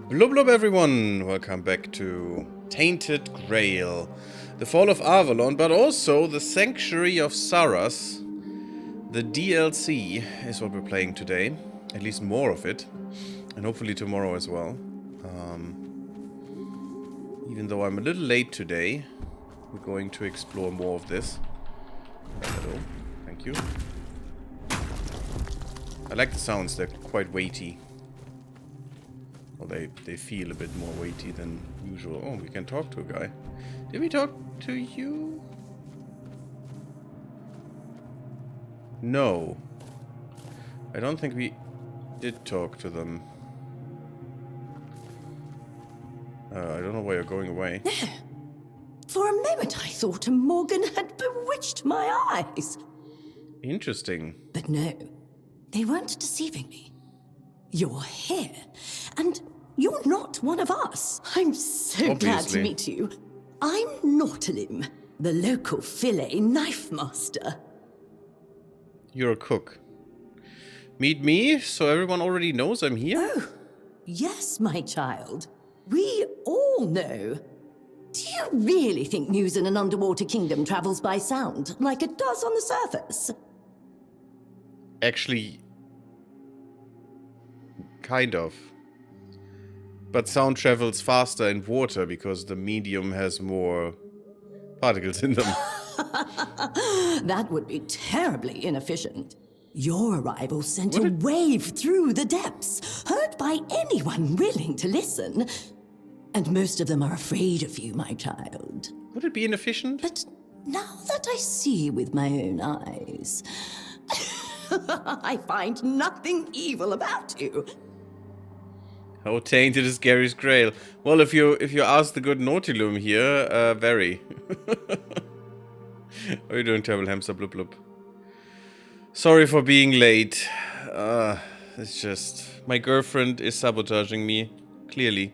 Blub blub everyone, welcome back to Tainted Grail, the Fall of Avalon, but also the Sanctuary of Sarras. The DLC is what we're playing today, at least more of it, and hopefully tomorrow as well. Even though I'm a little late today, we're going to explore more of this. Hello, thank you. I like the sounds, they're quite weighty. Well, they feel a bit more weighty than usual. Oh, we can talk to a guy. Did we talk to you? No. I don't think we did talk to them. I don't know why you're going away. No. For a moment I thought Morgan had bewitched my eyes. Interesting. But no, they weren't deceiving me. You're here, and you're not one of us. I'm so glad to meet you. I'm Nautilum, the local fillet knife master. You're a cook. Meet me, so everyone already knows I'm here? Oh, yes, my child. We all know. Do you really think news in an underwater kingdom travels by sound, like it does on the surface? Actually, kind of. But sound travels faster in water because the medium has more particles in them. That would be terribly inefficient. Your arrival sent a wave through the depths, heard by anyone willing to listen. And most of them are afraid of you, my child. Would it be inefficient? But now that I see with my own eyes, I find nothing evil about you. How tainted is Gary's Grail? Well, if you ask the good Nautilum here, very. How are you doing, Terrible Hamster? Blub blub. Sorry for being late. It's just... my girlfriend is sabotaging me. Clearly.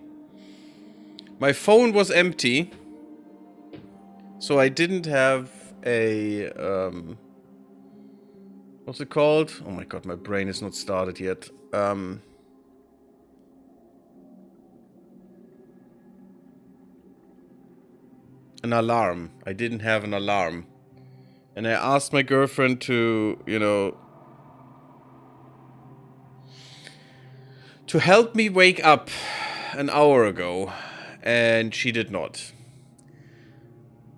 My phone was empty. So I didn't have a... what's it called? Oh my god, my brain is not started yet. An alarm. I didn't have an alarm. And I asked my girlfriend to, you know, to help me wake up an hour ago. And she did not.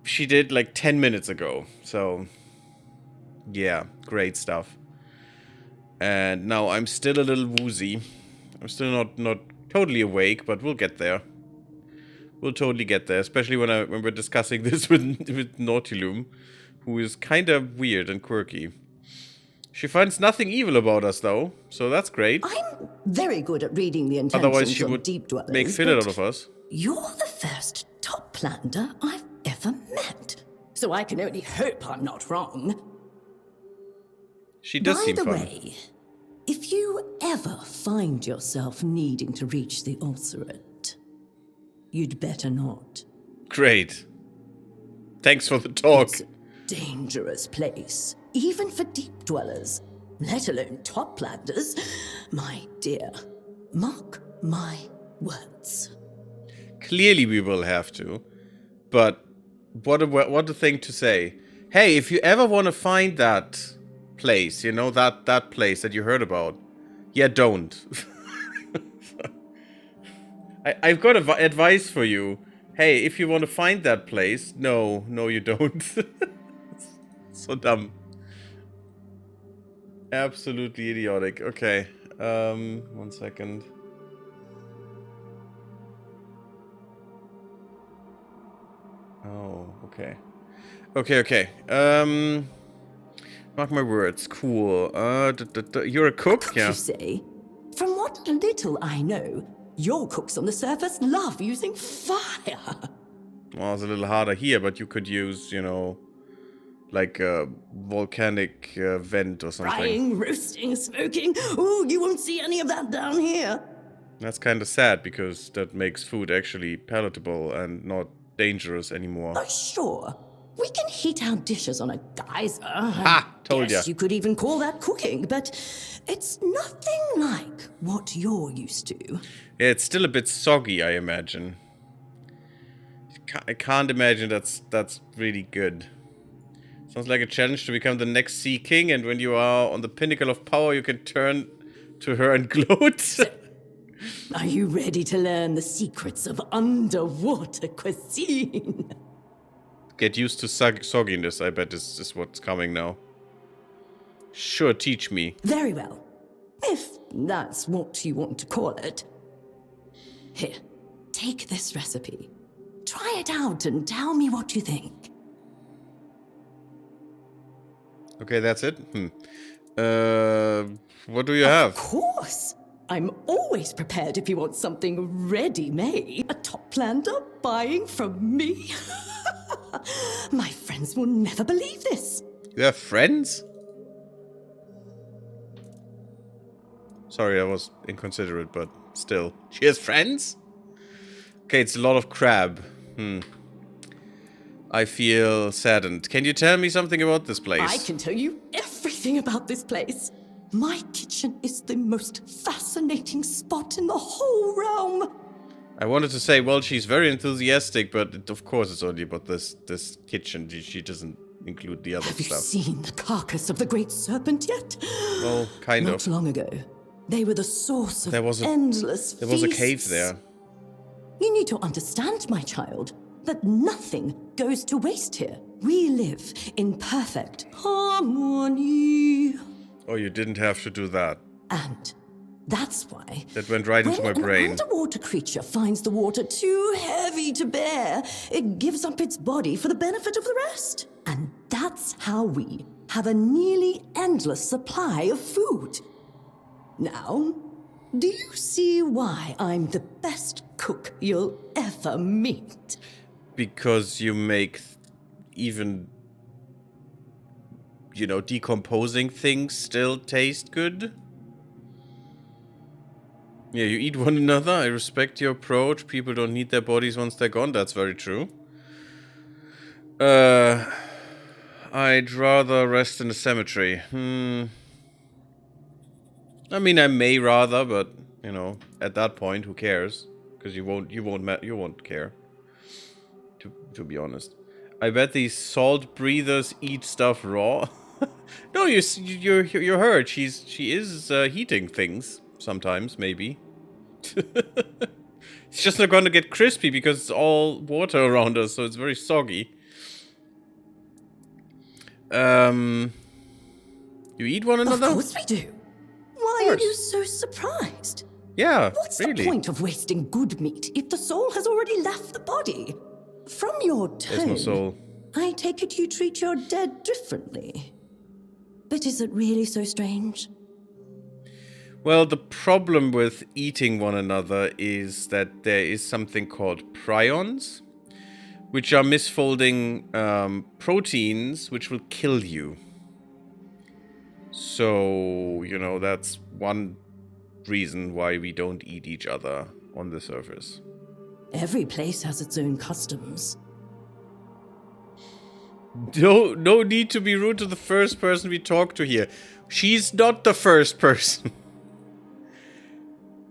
She did like 10 minutes ago. So, yeah, great stuff. And now I'm still a little woozy. I'm still not totally awake, but we'll get there. We'll totally get there, especially when we're discussing this with Nautilum, who is kind of weird and quirky. She finds nothing evil about us, though, so that's great. I'm very good at reading the intentions Otherwise, she of would deep dwellers, make fillet out of us. You're the first top plander I've ever met, so I can only hope I'm not wrong. She does seem fun. By the way, if you ever find yourself needing to reach the ulcerate, you'd better not. Great. Thanks for the talk. It's a dangerous place, even for deep dwellers, let alone top landers. My dear, mark my words. Clearly we will have to. But what a thing to say. Hey, if you ever want to find that place, you know, that place that you heard about, yeah, don't. I've got advice for you. Hey, if you want to find that place, no, you don't. So dumb. Absolutely idiotic. Okay. 1 second. Oh, okay. Okay. Mark my words. Cool. You're a cook? Yeah. You say? From what little I know, your cooks on the surface love using fire. Well, it's a little harder here, but you could use, you know, like a volcanic vent or something. Frying, roasting, smoking. Ooh, you won't see any of that down here. That's kind of sad, because that makes food actually palatable and not dangerous anymore. Oh, sure. We can heat our dishes on a geyser. Ha! Told ya. You could even call that cooking, but it's nothing like what you're used to. Yeah, it's still a bit soggy, I imagine. I can't imagine that's really good. Sounds like a challenge to become the next Sea King, and when you are on the pinnacle of power, you can turn to her and gloat. So, are you ready to learn the secrets of underwater cuisine? Get used to sogginess, I bet is what's coming now. Sure, teach me. Very well. If that's what you want to call it. Here, take this recipe. Try it out and tell me what you think. Okay, that's it? What do you have? Of course! I'm always prepared if you want something ready-made. A top-lander buying from me? My friends will never believe this. You have friends? Sorry, I was inconsiderate, but still. She has friends? Okay, it's a lot of crab. I feel saddened. Can you tell me something about this place? I can tell you everything about this place. My kitchen is the most fascinating spot in the whole realm. I wanted to say, well, she's very enthusiastic, but of course it's only about this kitchen. She doesn't include the other Have you stuff. seen the carcass of the great serpent yet? Well, kind of. Not long ago, they were the source of endless feasts. There was a cave there. You need to understand, my child, that nothing goes to waste here. We live in perfect harmony. Oh, you didn't have to do that. And that's why... That went right into my brain. When an underwater creature finds the water too heavy to bear, it gives up its body for the benefit of the rest. And that's how we have a nearly endless supply of food. Now, do you see why I'm the best cook you'll ever meet? Because you make even, you know, decomposing things still taste good? Yeah, you eat one another. I respect your approach. People don't need their bodies once they're gone. That's very true. I'd rather rest in a cemetery. I mean, I may rather, but you know, at that point, who cares? Because you won't care. To be honest, I bet these salt breathers eat stuff raw. No, you heard. She is heating things sometimes, maybe. It's just not gonna get crispy because it's all water around us, so it's very soggy. You eat one another? Of course we do. Why are you so surprised? Yeah, What's really. the point of wasting good meat if the soul has already left the body? From your tone, There's no soul. I take it you treat your dead differently. But is it really so strange? Well, the problem with eating one another is that there is something called prions, which are misfolding proteins which will kill you. So, you know, that's one reason why we don't eat each other on the surface. Every place has its own customs. No need to be rude to the first person we talk to here. She's not the first person.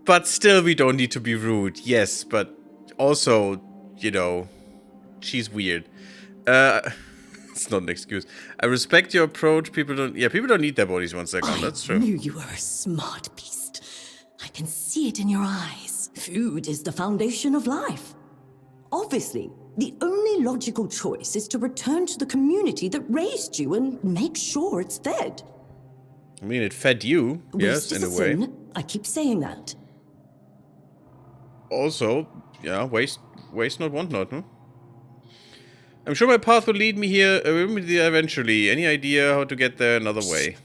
But still, we don't need to be rude. Yes, but also, you know, she's weird. It's not an excuse. I respect your approach. People don't need their bodies once they're gone. That's true. I knew you were a smart beast. I can see it in your eyes. Food is the foundation of life. Obviously, the only logical choice is to return to the community that raised you and make sure it's fed. I mean, it fed you, yes, in a way. Sin. I keep saying that. Also, yeah, waste not, want not, huh? I'm sure my path will lead me here eventually. Any idea how to get there another way?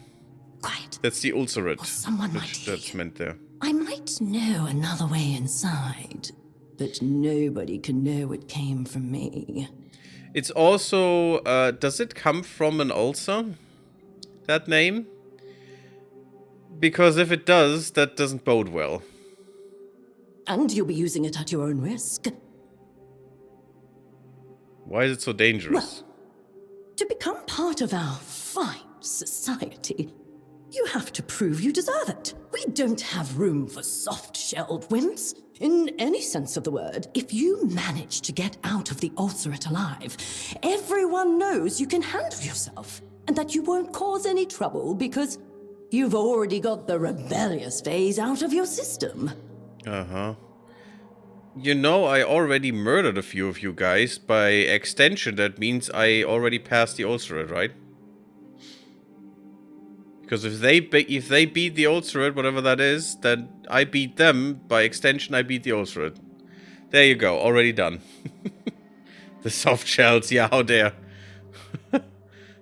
Quiet. That's the ulcerate. Or someone might hear That's you. meant there. I might know another way inside, but nobody can know it came from me. It's also, does it come from an ulcer? That name? Because if it does, that doesn't bode well. And you'll be using it at your own risk. Why is it so dangerous? To become part of our fine society, you have to prove you deserve it. We don't have room for soft-shelled wimps, in any sense of the word. If you manage to get out of the ulcerate alive, everyone knows you can handle yourself, and that you won't cause any trouble because you've already got the rebellious phase out of your system. Uh-huh. You know, I already murdered a few of you guys. By extension, that means I already passed the ulcerate, right? Because if they beat the ulcerate, whatever that is, then I beat them. By extension, I beat the ulcerate. There you go, already done. The soft shells, yeah, how dare.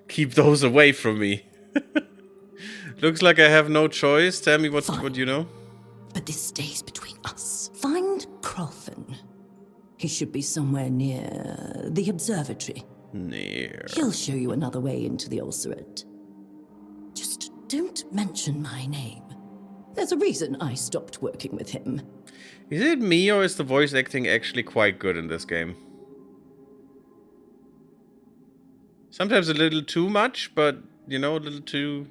Keep those away from me. Looks like I have no choice. Tell me what you know. But this stays between us. Find Crofton. He should be somewhere near the observatory. Near. He'll show you another way into the ulcerate. Just don't mention my name. There's a reason I stopped working with him. Is it me or is the voice acting actually quite good in this game? Sometimes a little too much, but, you know, a little too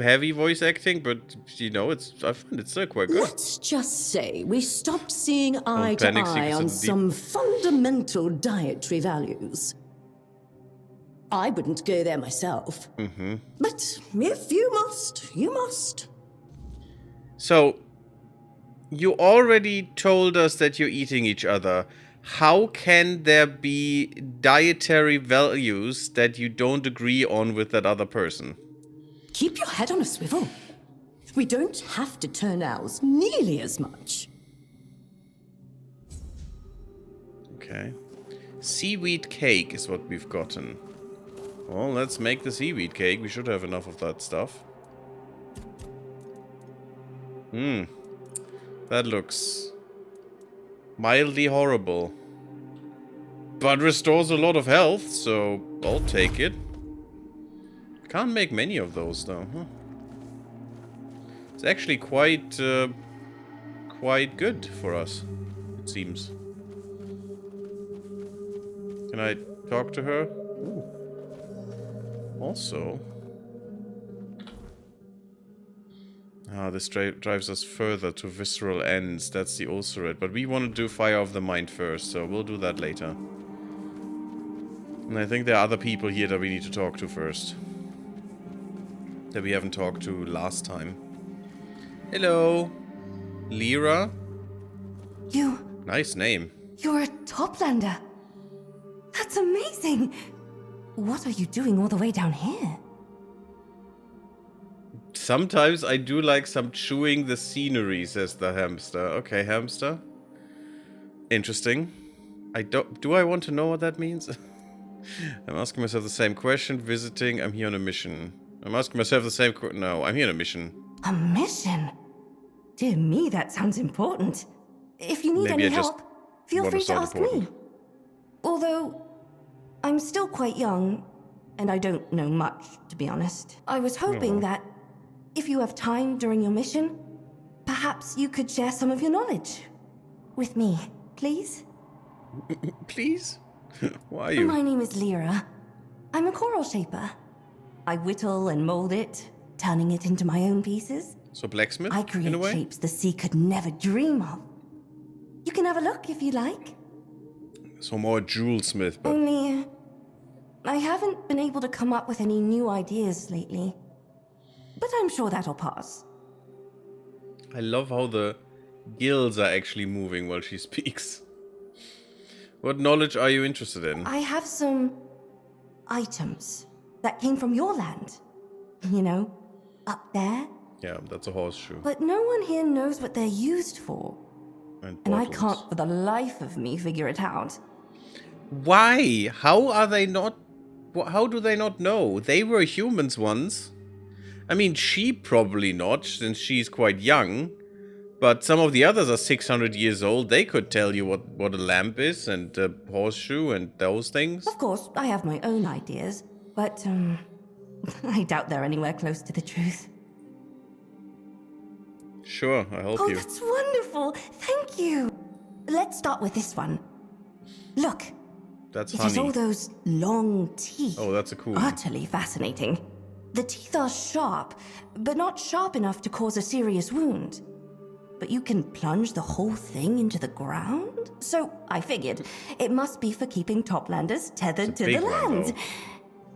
heavy voice acting, but, you know, I find it still quite good. Let's just say we stopped seeing eye to eye on some fundamental dietary values. I wouldn't go there myself. Mm-hmm. But if you must, you must. So, you already told us that you're eating each other. How can there be dietary values that you don't agree on with that other person? Keep your head on a swivel. We don't have to turn ours nearly as much. Okay. Seaweed cake is what we've gotten. Well, let's make the seaweed cake. We should have enough of that stuff. That looks mildly horrible. But restores a lot of health, so I'll take it. Can't make many of those though, huh? It's actually quite good for us, it seems. Can I talk to her? Ooh. Also, this drives us further to visceral ends. That's the ulcerate, but we want to do fire of the mind first, so we'll do that later. And I think there are other people here that we need to talk to first. That we haven't talked to last time. Hello. Lyra? Nice name. You're a Toplander. That's amazing. What are you doing all the way down here? Sometimes I do like some chewing the scenery, says the hamster. Okay, hamster. Interesting. Do I want to know what that means? I'm asking myself the same question. Visiting, I'm here on a mission. I'm asking myself the same question. No, I'm here on a mission. A mission? Dear me, that sounds important. If you need any help, feel free to ask me. Although, I'm still quite young, and I don't know much, to be honest. I was hoping that, if you have time during your mission, perhaps you could share some of your knowledge with me, please? Please? Why are you? My name is Lyra. I'm a coral shaper. I whittle and mold it, turning it into my own pieces. So blacksmith, I create in a way? shapes the sea could never dream of. You can have a look if you like. So more jewelsmith, but... Only, I haven't been able to come up with any new ideas lately. But I'm sure that'll pass. I love how the gills are actually moving while she speaks. What knowledge are you interested in? I have some items that came from your land. You know, up there. Yeah, that's a horseshoe. But no one here knows what they're used for. And I can't for the life of me figure it out. Why? How are they not... How do they not know? They were humans once. I mean, she probably not, since she's quite young. But some of the others are 600 years old. They could tell you what a lamp is and a horseshoe and those things. Of course, I have my own ideas. But, I doubt they're anywhere close to the truth. Sure, I'll help you. Oh, that's wonderful. Thank you. Let's start with this one. Look, That's It honey. has all those long teeth. Oh, that's a cool. Utterly fascinating. The teeth are sharp, but not sharp enough to cause a serious wound. But you can plunge the whole thing into the ground? So I figured it must be for keeping Toplanders tethered to the land.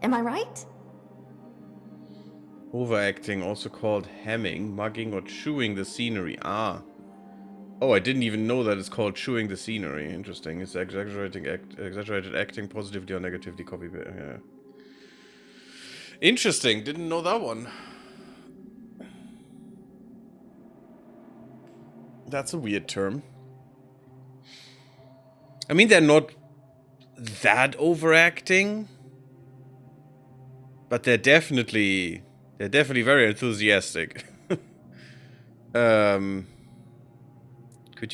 Am I right? Overacting, also called hemming, mugging, or chewing the scenery. Ah. Oh, I didn't even know that it's called chewing the scenery. Interesting. It's exaggerated acting, positively or negatively copy. Yeah. Interesting. Didn't know that one. That's a weird term. I mean, they're not that overacting, but they're definitely very enthusiastic. Could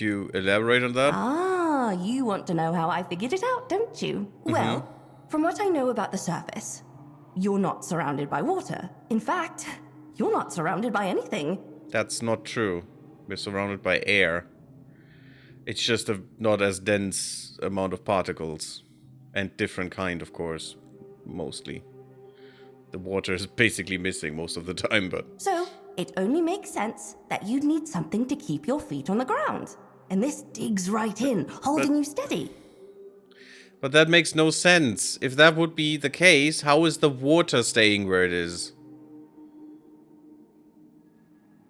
you elaborate on that? Ah, you want to know how I figured it out, don't you? Well, from what I know about the surface, you're not surrounded by water. In fact, you're not surrounded by anything. That's not true. We're surrounded by air. It's just a not as dense amount of particles. And different kind, of course. Mostly. The water is basically missing most of the time, but... So, it only makes sense that you'd need something to keep your feet on the ground. And this digs right in, holding you steady. But that makes no sense. If that would be the case, how is the water staying where it is?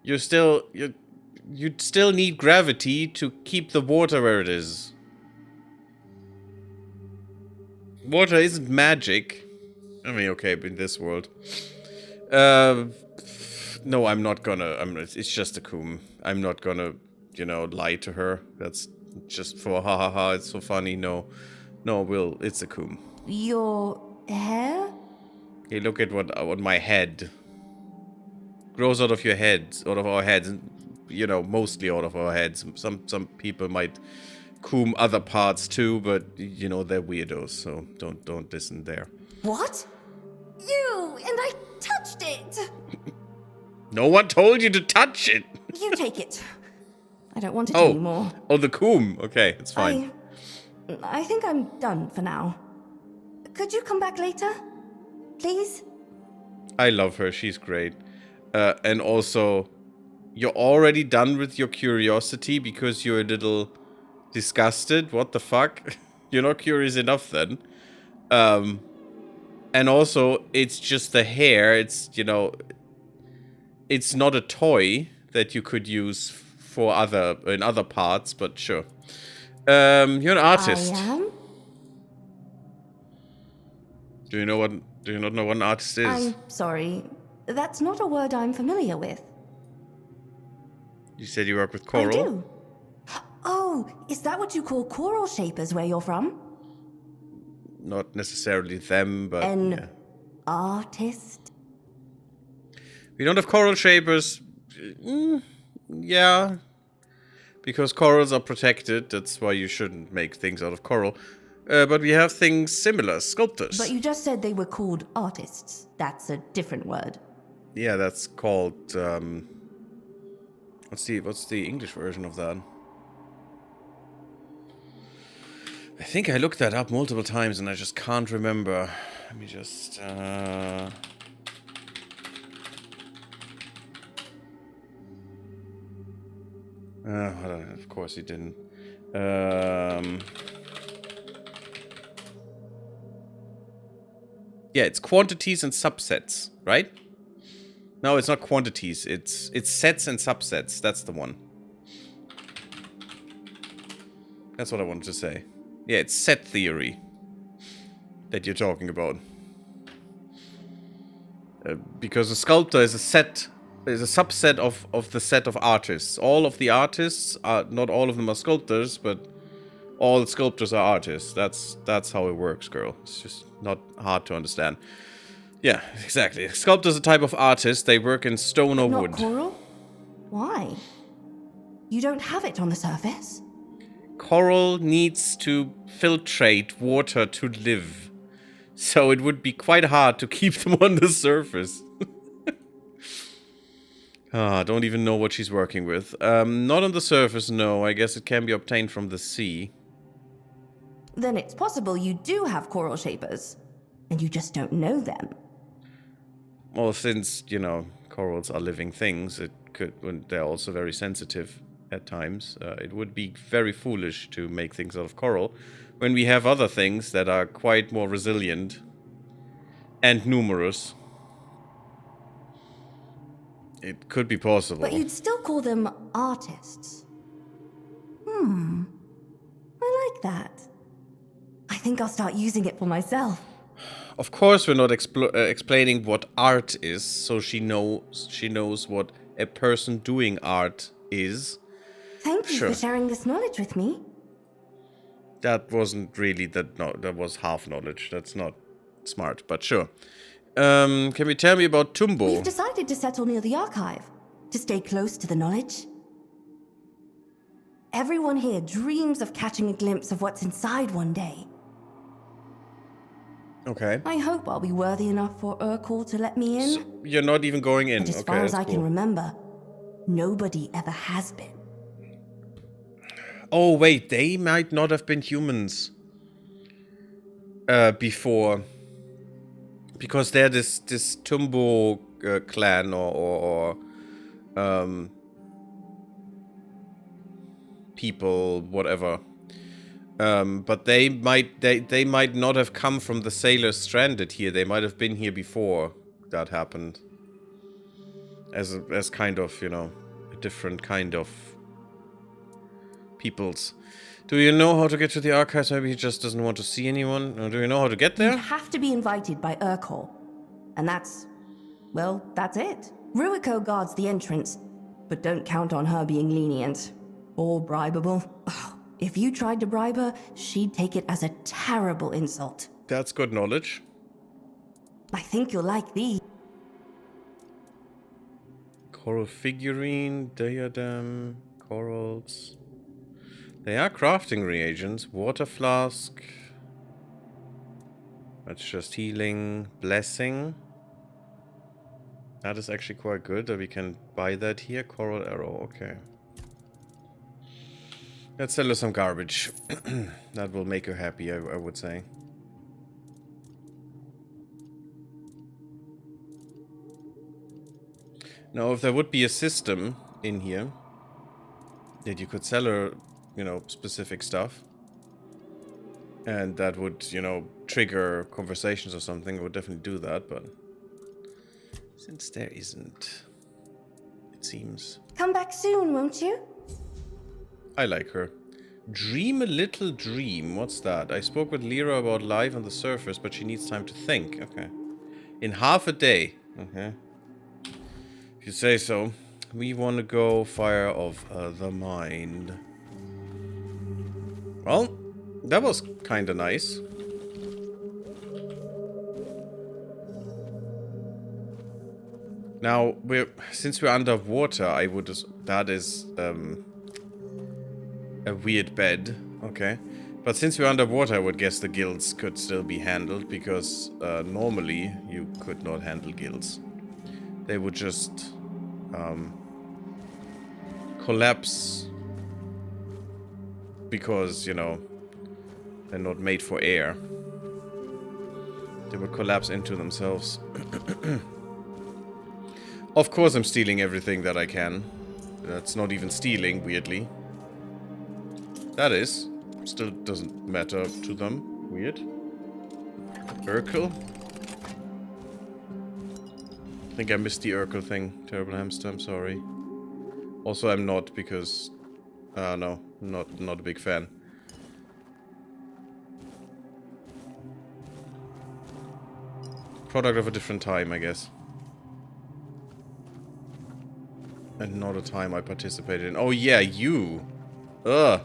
You'd still need gravity to keep the water where it is. Water isn't magic. I mean, okay, in this world. No, I'm not gonna. It's just a coom. I'm not gonna, you know, lie to her. That's just for ha ha ha. It's so funny. No, it's a coom. Your hair? Hey, look at what my head grows out of your head, out of our heads. You know, mostly out of our heads. Some people might coom other parts too, but you know they're weirdos, so don't listen there. What? You and I touched it. No one told you to touch it. You take it. I don't want it anymore. Oh, the coom. Okay, it's fine. I think I'm done for now. Could you come back later? Please? I love her. She's great. And also, you're already done with your curiosity because you're a little disgusted. What the fuck? You're not curious enough then. And also, it's just the hair. It's, you know, it's not a toy that you could use for in other parts, but sure. You're an artist. I am? Do you not know what an artist is? I'm sorry. That's not a word I'm familiar with. You said you work with coral? I do. Oh, is that what you call coral shapers where you're from? Not necessarily them, but An artist? We don't have coral shapers. Yeah. Because corals are protected. That's why you shouldn't make things out of coral. But we have things similar. Sculptors. But you just said they were called artists. That's a different word. Yeah, that's called... What's the English version of that? I think I looked that up multiple times and I just can't remember. Let me just... of course he didn't. Yeah, it's quantities and subsets, right? No, it's not quantities. It's sets and subsets. That's the one. That's what I wanted to say. Yeah, it's set theory that you're talking about. Because a sculptor is a subset of the set of artists. All of the artists are, not all of them are sculptors, but all sculptors are artists. That's how it works, girl. It's just not hard to understand. Yeah, exactly. Sculptor's a type of artist. They work in stone or wood. Not coral? Why? You don't have it on the surface? Coral needs to filtrate water to live. So it would be quite hard to keep them on the surface. Don't even know what she's working with. Not on the surface, no. I guess it can be obtained from the sea. then it's possible you do have coral shapers, and you just don't know them. Well, since, you know, corals are living things, it could, and they're also very sensitive at times, it would be very foolish to make things out of coral when we have other things that are quite more resilient and numerous. It could be possible. But you'd still call them artists. I like that. I think I'll start using it for myself. Of course we're not explaining what art is, so she knows what a person doing art is. Thank you for sharing this knowledge with me. That wasn't really that was half knowledge. That's not smart, but sure. Can you tell me about Tumbo? We've decided to settle near the archive, to stay close to the knowledge. Everyone here dreams of catching a glimpse of what's inside one day. Okay. I hope I'll be worthy enough for Urkel to let me in. So you're not even going in. But as far as I can remember, nobody ever has been. Oh wait, they might not have been humans before, because they're this Tumbo clan or people, whatever. But they might not have come from the sailors stranded here. They might have been here before that happened. As kind of, you know, a different kind of peoples. Do you know how to get to the archives? Maybe he just doesn't want to see anyone. Or do you know how to get there? You have to be invited by Urkel. And that's it. Ruiko guards the entrance, but don't count on her being lenient. Or bribable. If you tried to bribe her, she'd take it as a terrible insult. That's good knowledge. I think you'll like these. Coral figurine, diadem, corals. They are crafting reagents. Water flask. That's just healing. Blessing. That is actually quite good. We can buy that here. Coral arrow. Okay. Let's sell her some garbage. That will make her happy, I would say. Now, if there would be a system in here that you could sell her, you know, specific stuff, and that would, you know, trigger conversations or something, I would definitely do that, but since there isn't, it seems. Come back soon, won't you? I like her. Dream a little dream. What's that? I spoke with Lyra about life on the surface, but she needs time to think. Okay. In half a day. Okay. If you say so. We want to go Fire of the Mind. Well, that was kind of nice. Now, since we're underwater, I would just... That is... a weird bed, okay. But since we're underwater, I would guess the guilds could still be handled, because normally you could not handle guilds. They would just collapse because, you know, they're not made for air. They would collapse into themselves. Of course I'm stealing everything that I can. That's not even stealing, weirdly. That is. Still doesn't matter to them. Weird. Urkel? I think I missed the Urkel thing. Terrible hamster, I'm sorry. Also, I'm not, because... no. Not a big fan. Product of a different time, I guess. And not a time I participated in. Oh yeah, you! Ugh!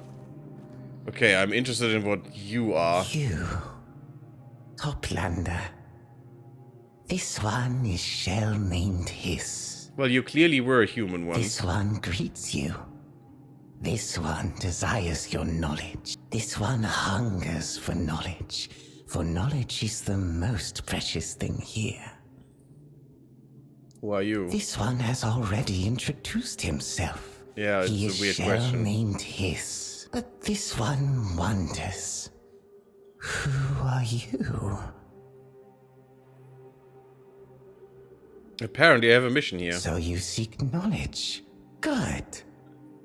Okay, I'm interested in what you are. You, Toplander. This one is shell named Hiss. Well, you clearly were a human once. This one greets you. This one desires your knowledge. This one hungers for knowledge is the most precious thing here. Who are you? This one has already introduced himself. Yeah, it's he a weird is shell question. named Hiss. But this one wonders. Who are you? Apparently I have a mission here. So you seek knowledge. Good.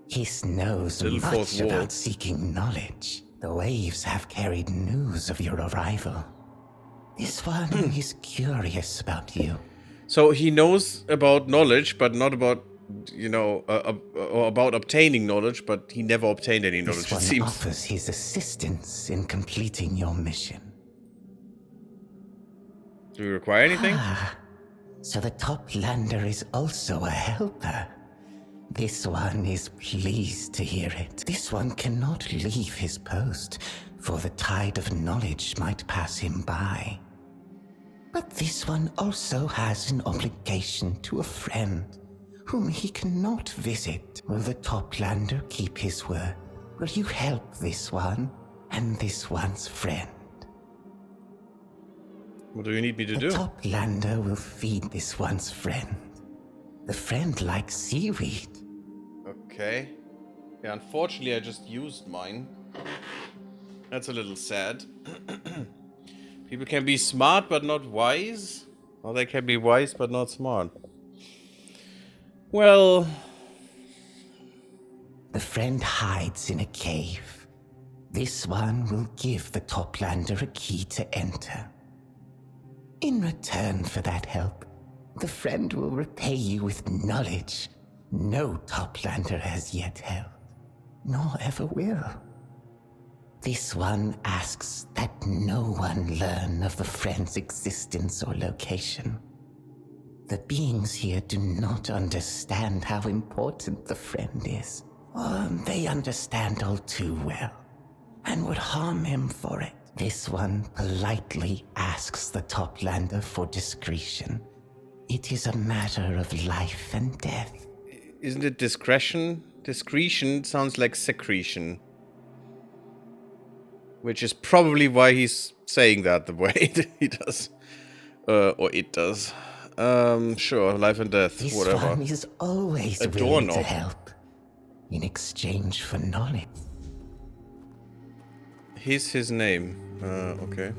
Hiss knows much about seeking knowledge. The waves have carried news of your arrival. This one is curious about you. So he knows about knowledge, but not about, you know, or about obtaining knowledge, but he never obtained any knowledge, This it seems. one offers his assistance in completing your mission. Do you require anything? So the top lander is also a helper. This one is pleased to hear it. This one cannot leave his post, for the tide of knowledge might pass him by. But this one also has an obligation to a friend, whom he cannot visit. Will the top lander keep his word? Will you help this one and this one's friend? What do you need me to do? The top lander will feed this one's friend. The friend likes seaweed. Okay. Yeah, unfortunately I just used mine. That's a little sad. People can be smart but not wise. Or they can be wise but not smart. Well... The friend hides in a cave. This one will give the top lander a key to enter. In return for that help, the friend will repay you with knowledge no top lander has yet held, nor ever will. This one asks that no one learn of the friend's existence or location. The beings here do not understand how important the friend is, or they understand all too well, and would harm him for it. This one politely asks the top lander for discretion. It is a matter of life and death. Isn't it discretion? Discretion sounds like secretion. Which is probably why he's saying that the way he does. Or it does. Sure, life and death, this whatever. This one is always a willing doorknob to help. In exchange for knowledge. Here's his name. Okay.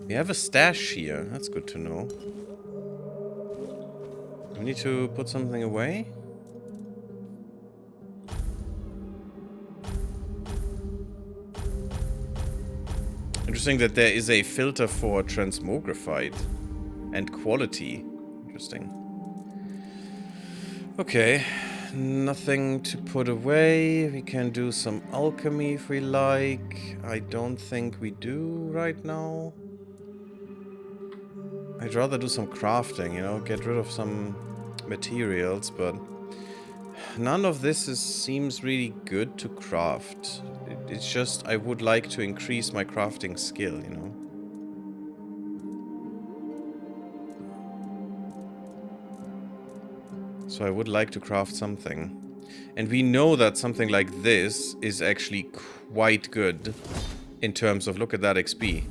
We have a stash here. That's good to know. We need to put something away. Interesting that there is a filter for transmogrified and quality. Interesting. Okay. Nothing to put away. We can do some alchemy if we like. I don't think we do right now. I'd rather do some crafting, you know, get rid of some materials, but none of this seems really good to craft. It's just I would like to increase my crafting skill, you know. So I would like to craft something. And we know that something like this is actually quite good in terms of, look at that XP.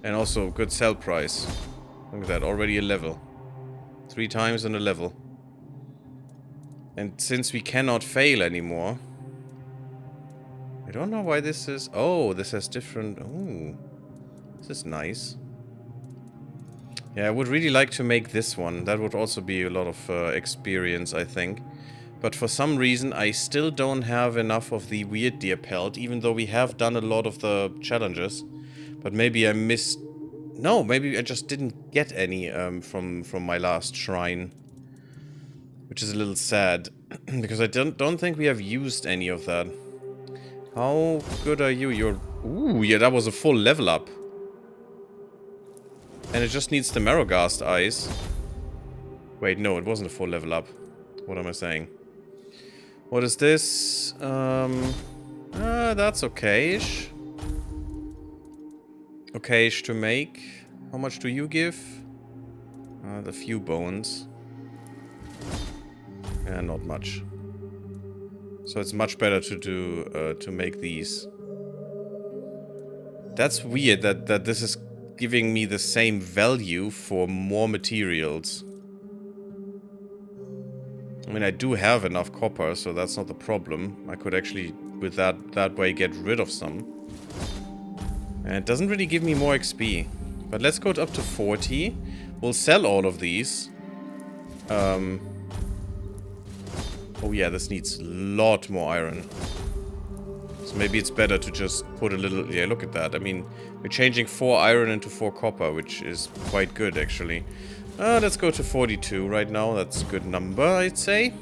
And also good sell price. Look at that, already a level. 3 times in a level. And since we cannot fail anymore... I don't know why this is... Oh, this has different... Oh, this is nice. Yeah, I would really like to make this one. That would also be a lot of experience, I think. But for some reason, I still don't have enough of the weird deer pelt, even though we have done a lot of the challenges. But maybe I missed... No, maybe I just didn't get any from my last shrine. Which is a little sad. Because I don't think we have used any of that. How good are you? You're... Ooh, yeah, that was a full level up. And it just needs the Marrowghast eyes. Wait, no, it wasn't a full level up. What am I saying? What is this? That's okay-ish. Okay-ish to make. How much do you give? The few bones. And not much. So it's much better to do to make these. That's weird that this is giving me the same value for more materials. I mean, I do have enough copper, so that's not the problem. I could actually, with that way, get rid of some. And it doesn't really give me more XP. But let's go up to 40. We'll sell all of these. Oh yeah, this needs a lot more iron. So maybe it's better to just put a little... Yeah, look at that. I mean, we're changing 4 iron into 4 copper, which is quite good, actually. Let's go to 42 right now. That's a good number, I'd say.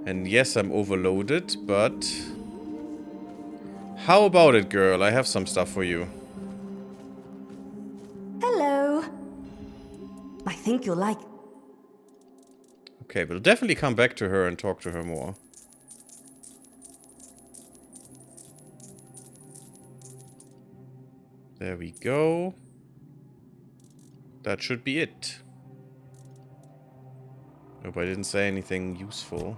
And yes, I'm overloaded, but... How about it, girl? I have some stuff for you. Hello. I think you'll like... Okay, we'll definitely come back to her and talk to her more. There we go. That should be it. Hope I didn't say anything useful.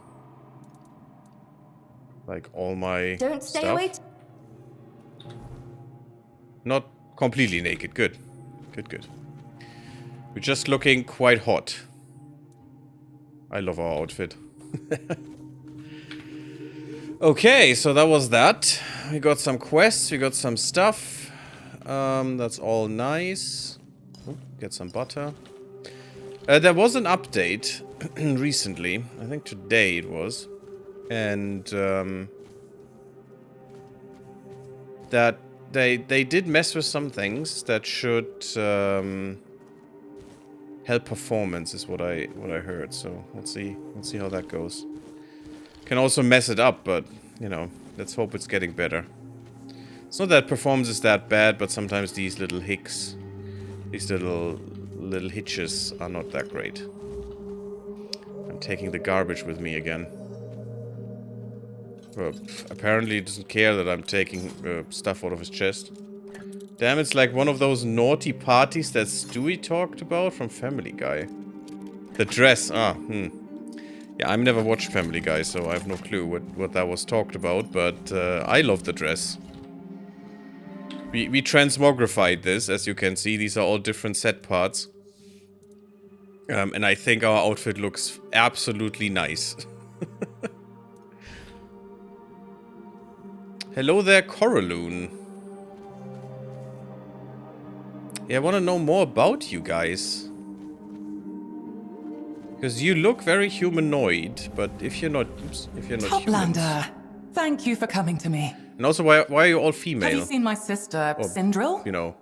Like all my Don't stay stuff. away. Not completely naked. Good. Good, good. We're just looking quite hot. I love our outfit. Okay, so that was that. We got some quests, we got some stuff. That's all nice. Oh, get some butter. There was an update recently. I think today it was. And that they did mess with some things that should help performance, is what I heard. So let's see how that goes. Can also mess it up, but you know, let's hope it's getting better. It's not that performance is that bad, but sometimes these little hicks, these little hitches are not that great. I'm taking the garbage with me again. Apparently he doesn't care that I'm taking stuff out of his chest. Damn, it's like one of those naughty parties that Stewie talked about from Family Guy. The dress, Yeah, I've never watched Family Guy, so I have no clue what that was talked about, but I love the dress. We transmogrified this, as you can see. These are all different set parts. And I think our outfit looks absolutely nice. Hello there, Coraloon. Yeah, I want to know more about you guys. Because you look very humanoid, but if you're not Toplander, thank you for coming to me. And also, why are you all female? Have you seen my sister, Sindril? You know,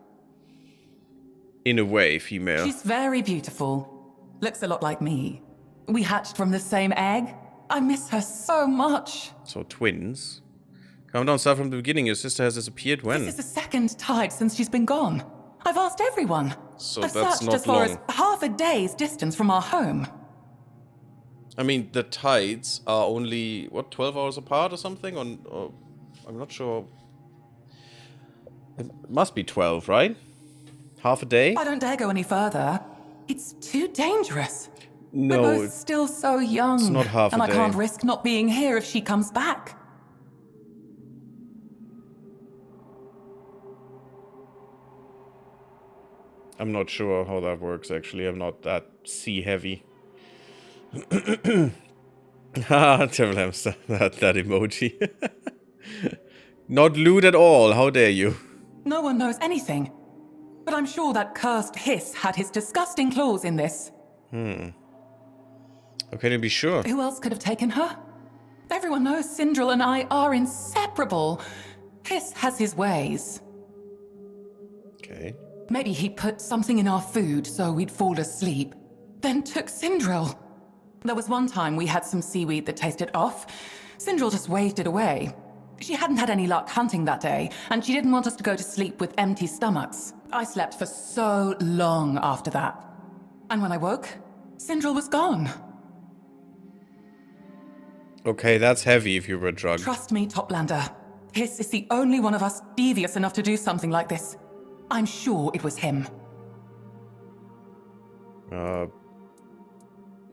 in a way, female. She's very beautiful. Looks a lot like me. We hatched from the same egg. I miss her so much. So, twins. Calm down, start from the beginning. Your sister has disappeared when? This is the second tide since she's been gone. I've asked everyone. So I've that's searched not as far long. as half a day's distance from our home. I mean, the tides are only, what, 12 hours apart or something? Or I'm not sure. It must be 12, right? Half a day? I don't dare go any further. It's too dangerous. No, We're both still so young. it's not half a and day. I can't risk not being here if she comes back. I'm not sure how that works, actually. I'm not that sea heavy. Haha, Devil Hamster. That emoji. Not lewd at all. How dare you? No one knows anything. But I'm sure that cursed Hiss had his disgusting claws in this. How can you be sure? Who else could have taken her? Everyone knows Sindril and I are inseparable. Hiss has his ways. Okay. Maybe he put something in our food so we'd fall asleep, then took Sindril. There was one time we had some seaweed that tasted off. Sindril just waved it away. She hadn't had any luck hunting that day, and she didn't want us to go to sleep with empty stomachs. I slept for so long after that. And when I woke, Sindril was gone. Okay, that's heavy if you were drugged. Trust me, Toplander. Hiss is the only one of us devious enough to do something like this. I'm sure it was him.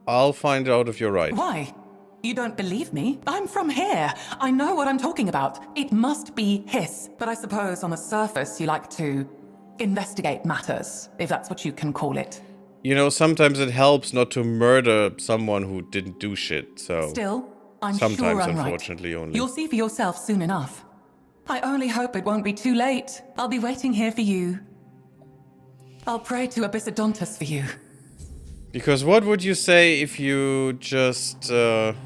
I'll find out if you're right. Why? You don't believe me? I'm from here. I know what I'm talking about. It must be Hiss. But I suppose on the surface you like to investigate matters, if that's what you can call it. You know, sometimes it helps not to murder someone who didn't do shit, so... Still, I'm sometimes, sure I'm right. unfortunately, only. You'll see for yourself soon enough. I only hope it won't be too late. I'll be waiting here for you. I'll pray to Abyssodontus for you. Because what would you say if you just, you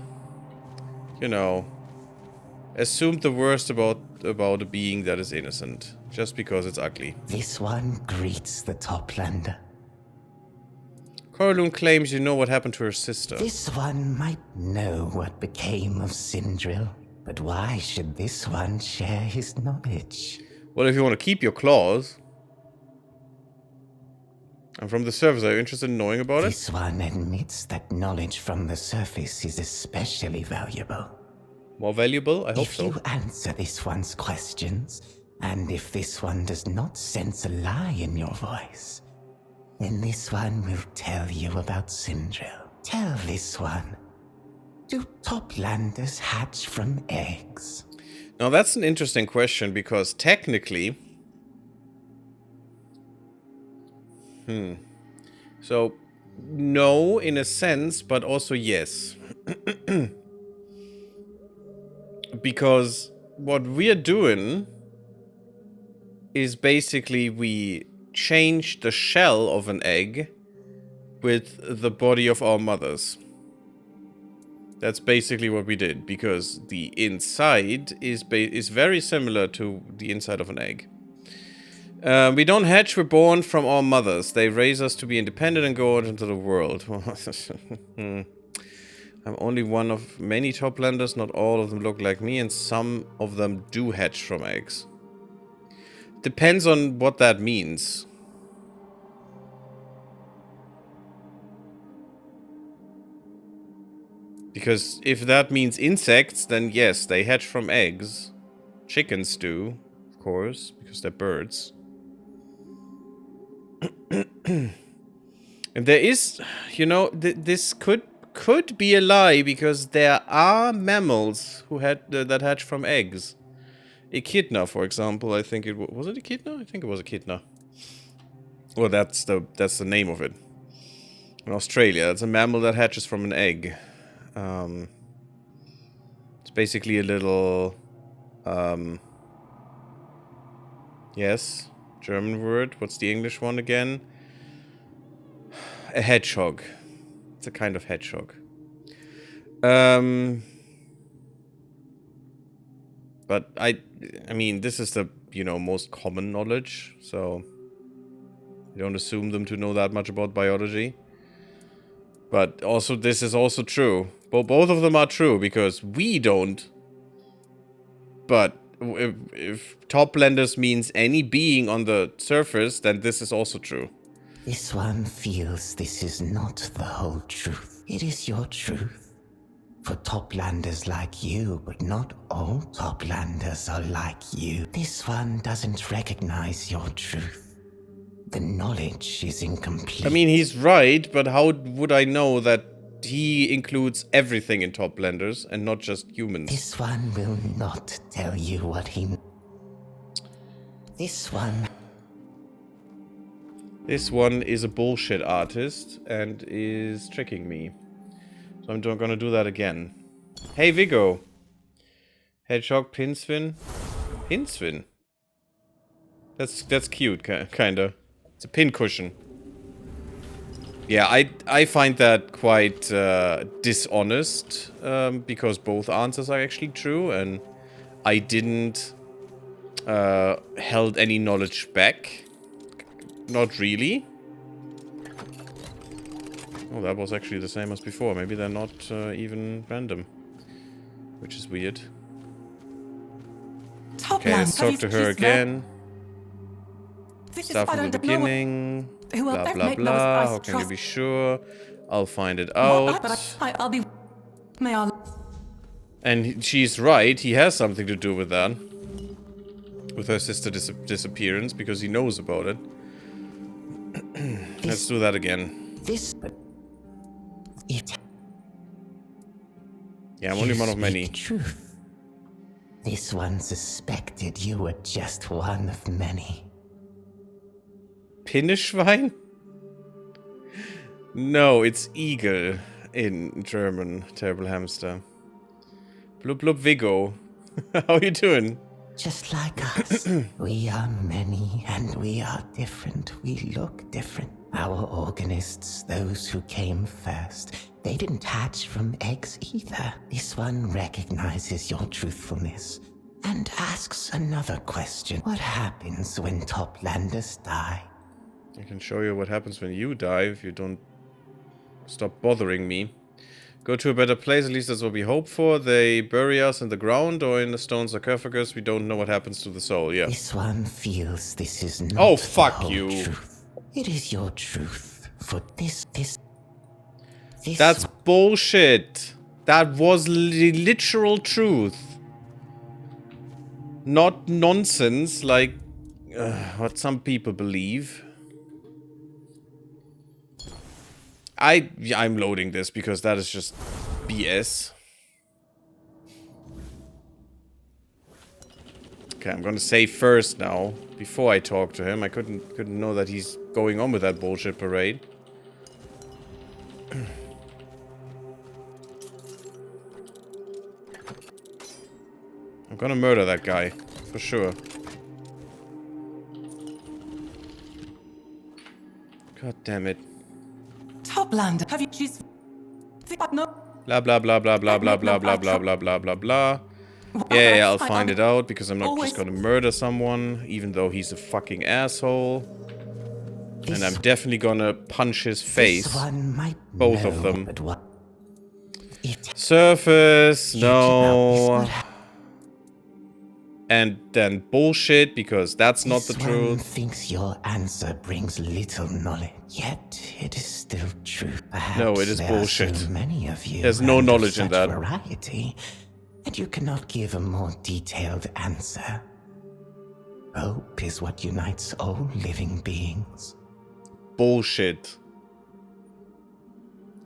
know, assumed the worst about a being that is innocent, just because it's ugly? This one greets the Toplander. Coralune claims you know what happened to her sister. This one might know what became of Sindril, but why should this one share his knowledge? Well, if you want to keep your claws. And from the surface, are you interested in knowing about it? This one admits that knowledge from the surface is especially valuable. More valuable? I hope so. If you answer this one's questions, and if this one does not sense a lie in your voice, then this one will tell you about Sindril. Tell this one. Do Toplanders hatch from eggs? Now that's an interesting question, because technically... So, no, in a sense, but also yes. Because what we're doing is basically we change the shell of an egg with the body of our mothers. That's basically what we did, because the inside is very similar to the inside of an egg. We don't hatch, we're born from our mothers. They raise us to be independent and go out into the world. I'm only one of many Toplanders, not all of them look like me, and some of them do hatch from eggs. Depends on what that means. Because if that means insects, then yes, they hatch from eggs. Chickens do, of course, because they're birds. And there is, you know, this could be a lie, because there are mammals who that hatch from eggs. Echidna, for example, I think it was it echidna? I think it was echidna. Well, that's the name of it. In Australia, it's a mammal that hatches from an egg. It's basically a little, yes, German word. What's the English one again? A hedgehog. It's a kind of hedgehog. But I mean, this is the, you know, most common knowledge, so you don't assume them to know that much about biology. But also, this is also true. Both of them are true, because we don't. But if Toplanders means any being on the surface, then this is also true. This one feels this is not the whole truth. It is your truth. For Toplanders like you, but not all Toplanders are like you. This one doesn't recognize your truth. The knowledge is incomplete. I mean, he's right, but how would I know that he includes everything in Toplanders and not just humans? This one will not tell you what he... This one is a bullshit artist and is tricking me. So I'm gonna do that again. Hey, Viggo. Hedgehog, Pinsvin. Pinsvin? That's cute, kinda. It's a pincushion. Yeah, I find that quite dishonest, because both answers are actually true, and I didn't held any knowledge back. Not really. Oh, that was actually the same as before. Maybe they're not even random, which is weird. Okay, let's talk to her again. Start from the beginning. Blah, blah, blah. How can you be sure? I'll find it out. I'll be... May I... And she's right. He has something to do with that. With her sister's disappearance, because he knows about it. Let's do that again. Yeah, I'm only one of many. Truth. This one suspected you were just one of many. Pinneschwein? No, it's eagle in German. Terrible hamster. Blub blub Viggo. How you doing? Just like us. We are many and we are different. We look different. Our organists, those who came first, they didn't hatch from eggs either. This one recognizes your truthfulness and asks another question. What happens when Toplanders die? I can show you what happens when you die if you don't stop bothering me. Go to a better place, at least that's what we hope for. They bury us in the ground or in a stone sarcophagus. We don't know what happens to the soul, yeah. This one feels this is not oh, the fuck whole you. truth. It is your truth for this. That's bullshit. That was the literal truth. Not nonsense like what some people believe. I'm loading this because that is just BS. Okay, I'm gonna save first now before I talk to him. I couldn't know that he's going on with that bullshit parade. I'm gonna murder that guy for sure. God damn it. Toplander, have you... She's... No. Blah blah blah blah blah blah blah blah blah blah blah blah blah. Yeah, I'll find it out because I'm not just gonna murder someone, even though he's a fucking asshole. And I'm definitely gonna punch his face. Both of them. Surface, no. And then bullshit, because that's not the truth. Thinks your answer brings little knowledge, yet it is still true. Perhaps no, it is bullshit. So many of you There's no knowledge in that. Variety, and you cannot give a more detailed answer. Hope is what unites all living beings. Bullshit.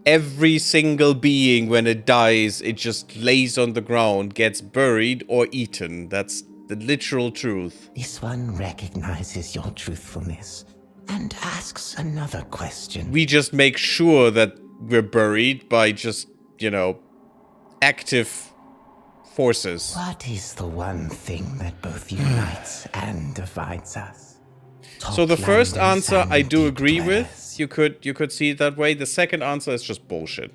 Every single being, when it dies, it just lays on the ground, gets buried or eaten. That's the literal truth. This one recognizes your truthfulness and asks another question. We just make sure that we're buried by just, you know, active forces. What is the one thing that both unites and divides us? So the first answer I do agree with. You could see it that way. The second answer is just bullshit.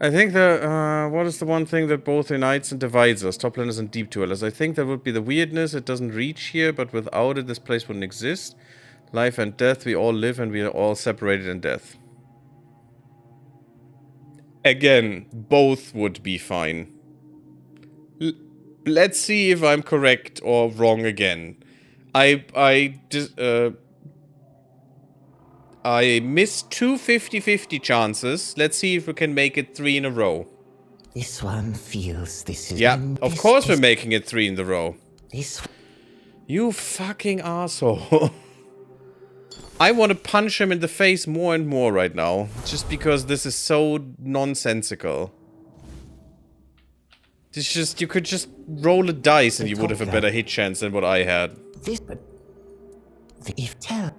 I think what is the one thing that both unites and divides us? Toplanders and deep dwellers. I think that would be the weirdness. It doesn't reach here, but without it, this place wouldn't exist. Life and death, we all live and we are all separated in death. Again, both would be fine. Let's see if I'm correct or wrong again. I missed two 50-50 chances. Let's see if we can make it 3 in a row. This one feels this is... Yeah, of course we're making it 3 in the row. This... You fucking asshole. I want to punch him in the face more and more right now. Just because this is so nonsensical. It's just, you could just roll a dice and you would have a better hit chance than what I had. This... If tell...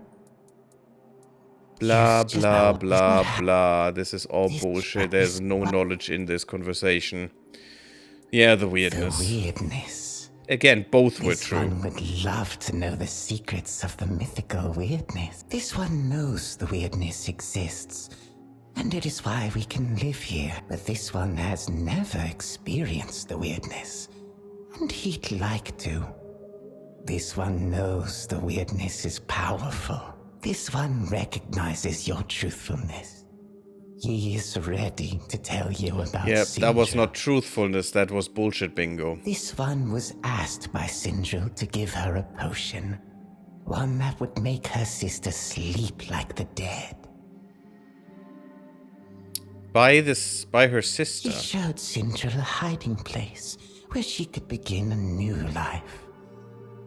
Blah, blah, blah, blah. This is all bullshit. There's no knowledge in this conversation. Yeah, the weirdness. The weirdness. Again, both were true. This one would love to know the secrets of the mythical weirdness. This one knows the weirdness exists, and it is why we can live here. But this one has never experienced the weirdness, and he'd like to. This one knows the weirdness is powerful. This one recognizes your truthfulness. He is ready to tell you about Sindril. That was not truthfulness, that was bullshit bingo. This one was asked by Sindril to give her a potion. One that would make her sister sleep like the dead. By her sister? He showed Sindril a hiding place where she could begin a new life.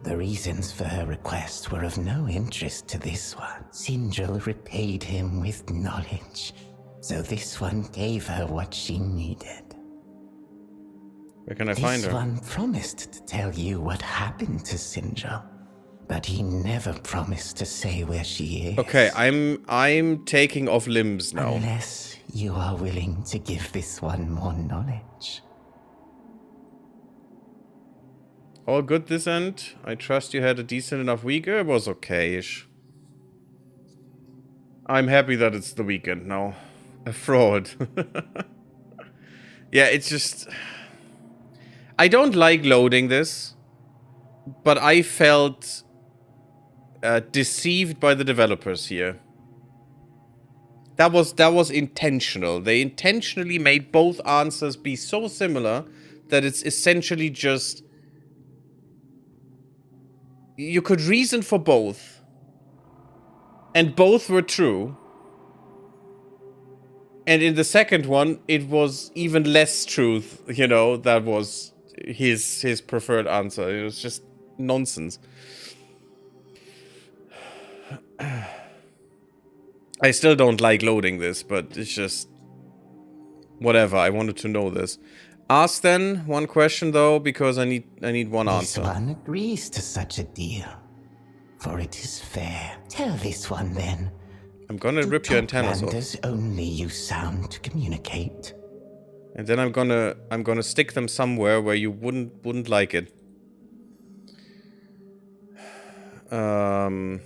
The reasons for her request were of no interest to this one. Sindril repaid him with knowledge, so this one gave her what she needed. Where can I find her? This one promised to tell you what happened to Sindril, but he never promised to say where she is. Okay, I'm taking off limbs now. Unless you are willing to give this one more knowledge. All good this end? I trust you had a decent enough week. It was okay-ish. I'm happy that it's the weekend now. A fraud. Yeah, it's just... I don't like loading this, but I felt deceived by the developers here. That was intentional. They intentionally made both answers be so similar that it's essentially just... You could reason for both. And both were true. And in the second one, it was even less truth, you know, that was his preferred answer. It was just nonsense. I still don't like loading this, but it's just... Whatever, I wanted to know this. Ask then one question though, because I need one answer. This one agrees to such a deal, for it is fair. Tell this one then. I'm gonna rip your antennas off. Toplanders only use sound to communicate. And then I'm gonna stick them somewhere where you wouldn't like it. No.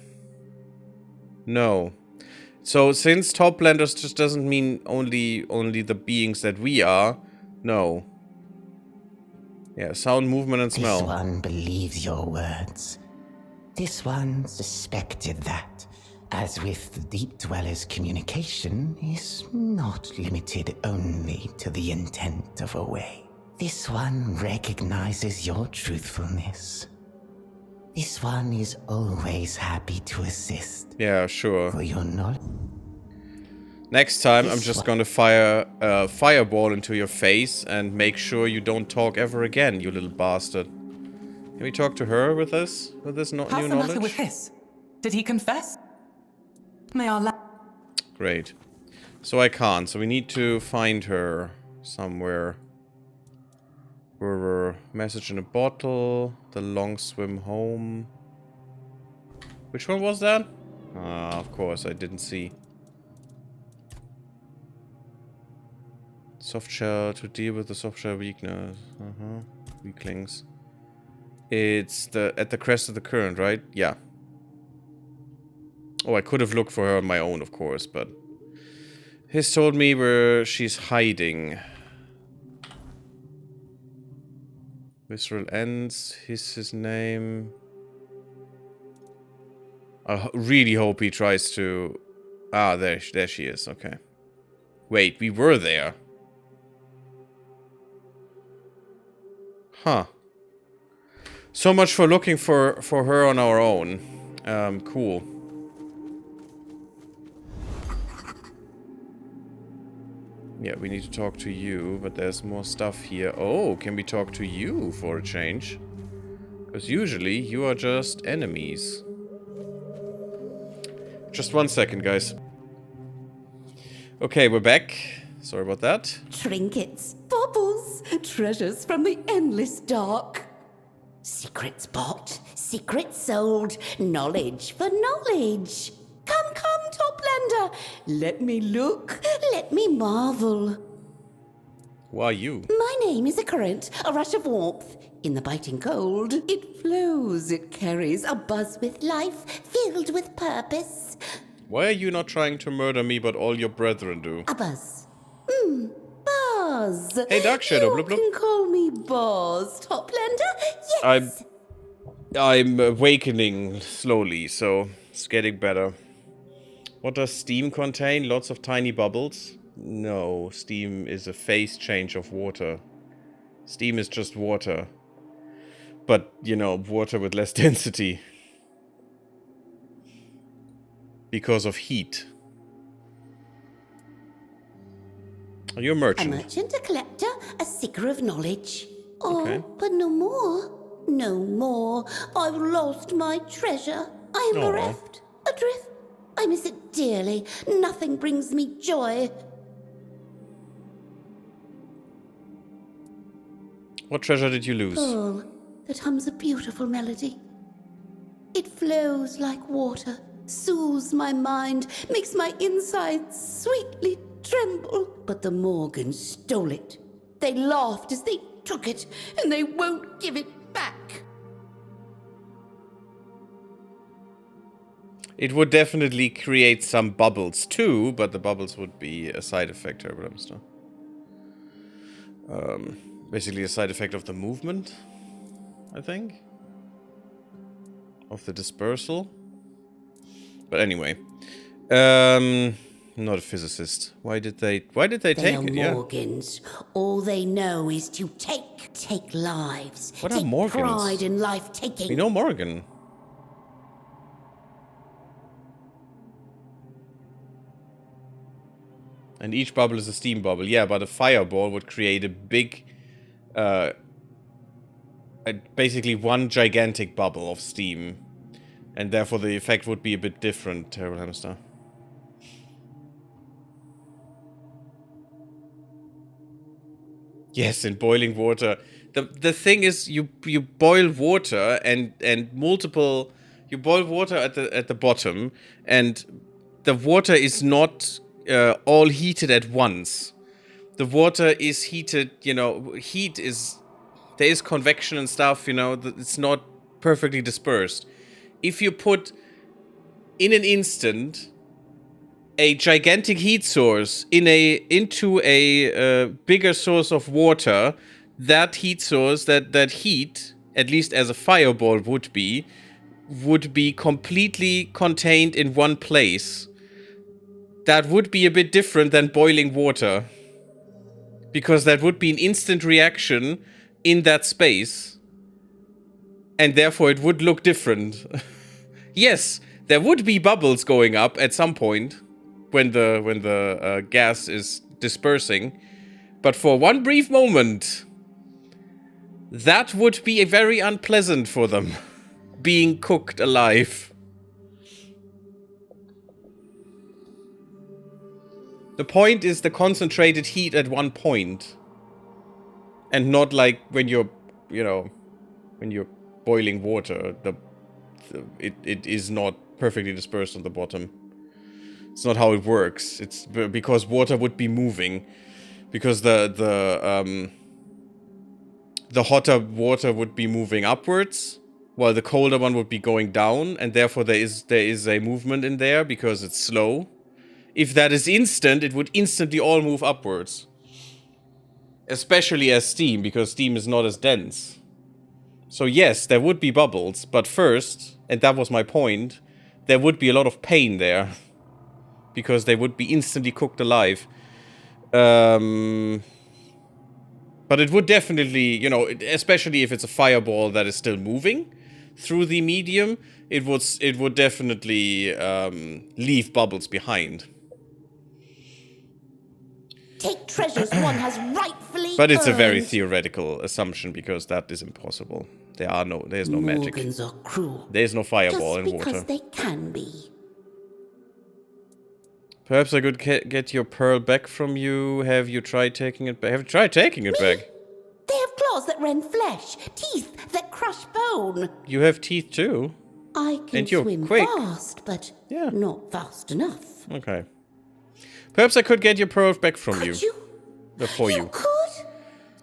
So since Toplanders just doesn't mean only the beings that we are, no. Yeah, sound, movement, and smell. This one believes your words. This one suspected that, as with the Deep Dwellers, communication is not limited only to the intent of a way. This one recognizes your truthfulness. This one is always happy to assist. Yeah, sure. For your knowledge. Next time, I'm just gonna fire a fireball into your face and make sure you don't talk ever again, you little bastard. Can we talk to her with this? With this new knowledge? How's the matter with Hiss? Did he confess? May our Great. So I can't. So we need to find her somewhere. Message in a bottle. The long swim home. Which one was that? Ah, of course, I didn't see. Soft shell to deal with the soft shell weakness. Weaklings. It's at the crest of the current, right? Yeah. Oh, I could have looked for her on my own, of course, but... Hiss told me where she's hiding. Visceral ends. His name. I really hope he tries to... Ah, there she is. Okay. Wait, we were there. Huh. So much for looking for her on our own. Cool. Yeah, we need to talk to you, but there's more stuff here. Oh, can we talk to you for a change? Because usually you are just enemies. Just 1 second, guys. Okay, we're back. Sorry about that. Trinkets, baubles, treasures from the endless dark. Secrets bought, secrets sold, knowledge for knowledge. Come, Toplander, let me look, let me marvel. Who are you? My name is a current, a rush of warmth. In the biting cold, it flows, it carries a buzz with life, filled with purpose. Why are you not trying to murder me, but all your brethren do? A buzz. Buzz. Hey, Dark Shadow, You blub blub. can call me Buzz, Toplander, yes. I'm awakening slowly, so it's getting better. What does steam contain? Lots of tiny bubbles? No, steam is a phase change of water. Steam is just water. But, you know, water with less density. Because of heat. Are you a merchant? A merchant, a collector, a seeker of knowledge. Oh, Okay. but no more. No more. I've lost my treasure. I am Aw. bereft, adrift. I miss it dearly. Nothing brings me joy. What treasure did you lose? Pearl that hums a beautiful melody. It flows like water, soothes my mind, makes my insides sweetly tremble. But the Morgans stole it. They laughed as they took it, and they won't give it back. It would definitely create some bubbles too, but the bubbles would be a side effect, Terrible Hamster. Basically a side effect of the movement, I think. Of the dispersal. But anyway. Not a physicist. Why did they take it? They are Morgans. All they know is to take lives. What are Morgans? Take pride in life-taking. We know Morgan. And each bubble is a steam bubble. Yeah, but a fireball would create a big... basically one gigantic bubble of steam. And therefore the effect would be a bit different, Terrible Hamster. Yes, in boiling water. The thing is, you boil water and multiple... You boil water at the bottom, and the water is not all heated at once. The water is heated, you know, heat is... There is convection and stuff, you know, it's not perfectly dispersed. If you put, in an instant, a gigantic heat source into a bigger source of water, that heat source, that heat, at least as a fireball would be completely contained in one place. That would be a bit different than boiling water. Because that would be an instant reaction in that space. And therefore it would look different. Yes, there would be bubbles going up at some point when the gas is dispersing. But for one brief moment, that would be very unpleasant for them. Being cooked alive. The point is the concentrated heat at one point. And not like when you're, you know, when you're boiling water, it is not perfectly dispersed on the bottom. It's not how it works. It's because water would be moving. Because the hotter water would be moving upwards, while the colder one would be going down, and therefore there is a movement in there because it's slow. If that is instant, it would instantly all move upwards. Especially as steam, because steam is not as dense. So yes, there would be bubbles, but first, and that was my point, there would be a lot of pain there. Because they would be instantly cooked alive. But it would definitely, you know, especially if it's a fireball that is still moving through the medium, it would definitely leave bubbles behind. Take treasures one has rightfully But it's a very earned. theoretical assumption because that is impossible. There's no magic. Morgans are cruel. There's no fireball in Just water. because they can be. Perhaps I could get your pearl back from you. Have you tried taking it back? Have you tried taking it back? They have claws that rend flesh, teeth that crush bone. You have teeth too. I can And you're swim quick. fast, but Yeah. not fast enough. Okay. Perhaps I could get your pearl back from you. Could you? For you. You could?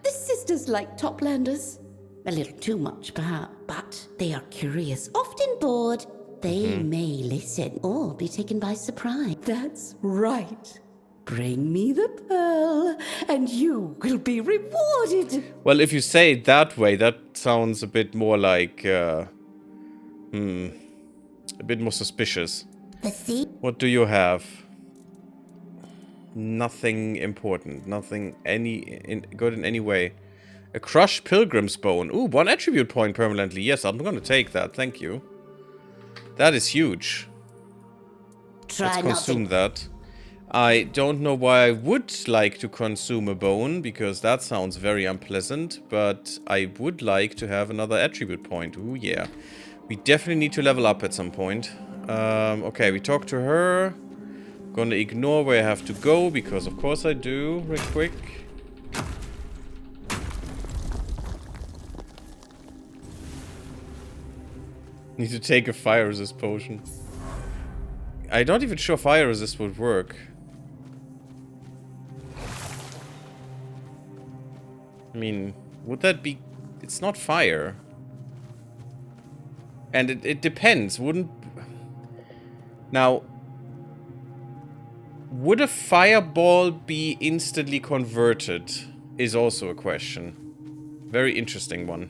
The sisters like Toplanders. A little too much, perhaps, but they are curious, often bored. They may listen or be taken by surprise. That's right. Bring me the pearl, and you will be rewarded. Well, if you say it that way, that sounds a bit more like, a bit more suspicious. The sea? What do you have? Nothing important. Nothing good in any way. A crushed pilgrim's bone. Ooh, 1 attribute point permanently. Yes, I'm gonna take that. Thank you. That is huge. Let's consume that. I don't know why I would like to consume a bone, because that sounds very unpleasant, but I would like to have another attribute point. Ooh, yeah. We definitely need to level up at some point. Okay, we talk to her. Gonna ignore where I have to go, because of course I do, real quick. Need to take a fire resist potion. I'm not even sure fire resist would work. I mean, would that be... It's not fire. And it depends, wouldn't... Now, would a fireball be instantly converted? Is also a question. Very interesting one.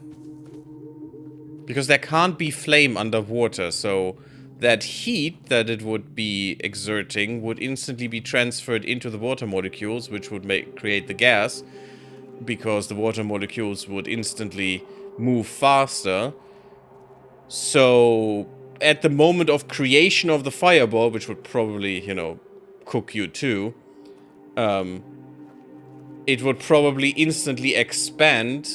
Because there can't be flame underwater, so that heat that it would be exerting would instantly be transferred into the water molecules, which would create the gas, because the water molecules would instantly move faster. So, at the moment of creation of the fireball, which would probably, you know, cook you too, it would probably instantly expand.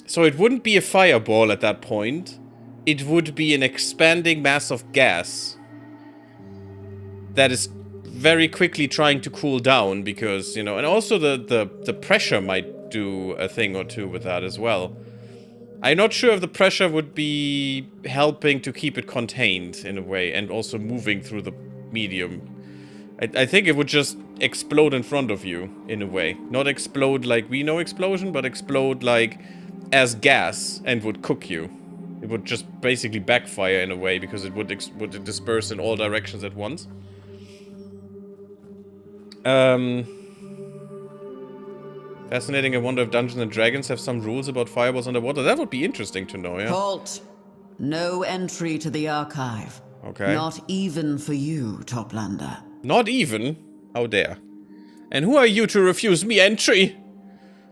So it wouldn't be a fireball at that point. It would be an expanding mass of gas that is very quickly trying to cool down because, you know, and also the pressure might do a thing or two with that as well. I'm not sure if the pressure would be helping to keep it contained in a way and also moving through the medium. I think it would just explode in front of you in a way. Not explode like we know explosion, but explode like as gas and would cook you. It would just basically backfire in a way because it would disperse in all directions at once. Fascinating. I wonder if Dungeons and Dragons have some rules about fireballs underwater. That would be interesting to know, yeah? Halt. No entry to the archive. Okay. Not even for you, Toplander. Not even? How dare. And who are you to refuse me entry?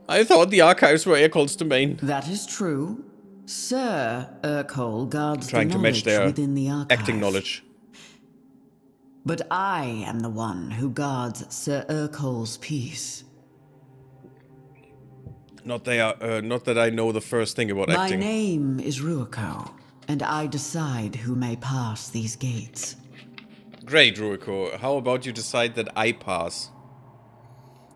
I thought the archives were Urkol's domain. That is true. Sir Urkol guards Trying the to match knowledge their within the archive. acting knowledge. But I am the one who guards Sir Urkol's peace. Not that I know the first thing about acting. My name is Ruiko, and I decide who may pass these gates. Great, Ruiko. How about you decide that I pass?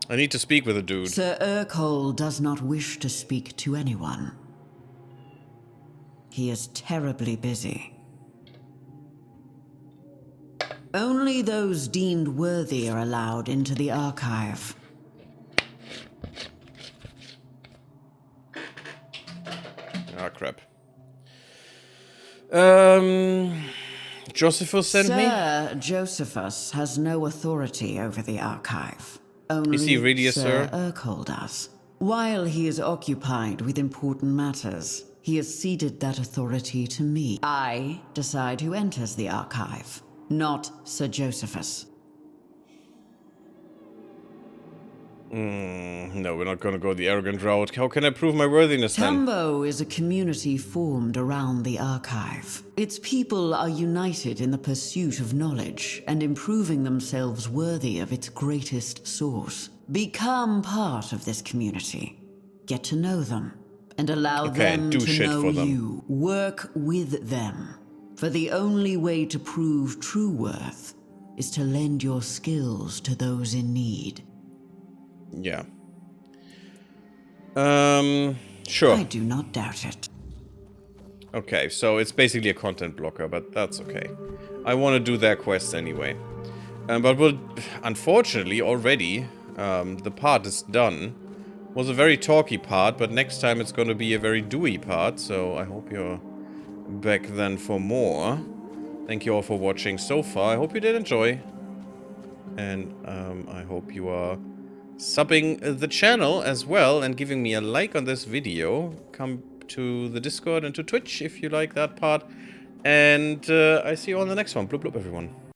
I need to speak with a dude. Sir Urkol does not wish to speak to anyone. He is terribly busy. Only those deemed worthy are allowed into the archive. Ah, crap. Josephus sent me? Sir Josephus has no authority over the archive. Only Is he really a sir? Urkol does. While he is occupied with important matters, he has ceded that authority to me. I decide who enters the archive, not Sir Josephus. No, we're not gonna go the arrogant route. How can I prove my worthiness then? Tambo is a community formed around the archive. Its people are united in the pursuit of knowledge and improving themselves worthy of its greatest source. Become part of this community. Get to know them and allow them to know you. Work with them. For the only way to prove true worth is to lend your skills to those in need. Yeah. Sure. I do not doubt it. Okay, so it's basically a content blocker, but that's okay. I want to do their quest anyway. But we'll... Unfortunately, already, the part is done. Was a very talky part, but next time it's going to be a very doey part, so I hope you're back then for more. Thank you all for watching so far. I hope you did enjoy. And I hope you are subbing the channel as well and giving me a like on this video. Come to the Discord and to Twitch if you like that part. And I see you on the next one. Bloop bloop, everyone.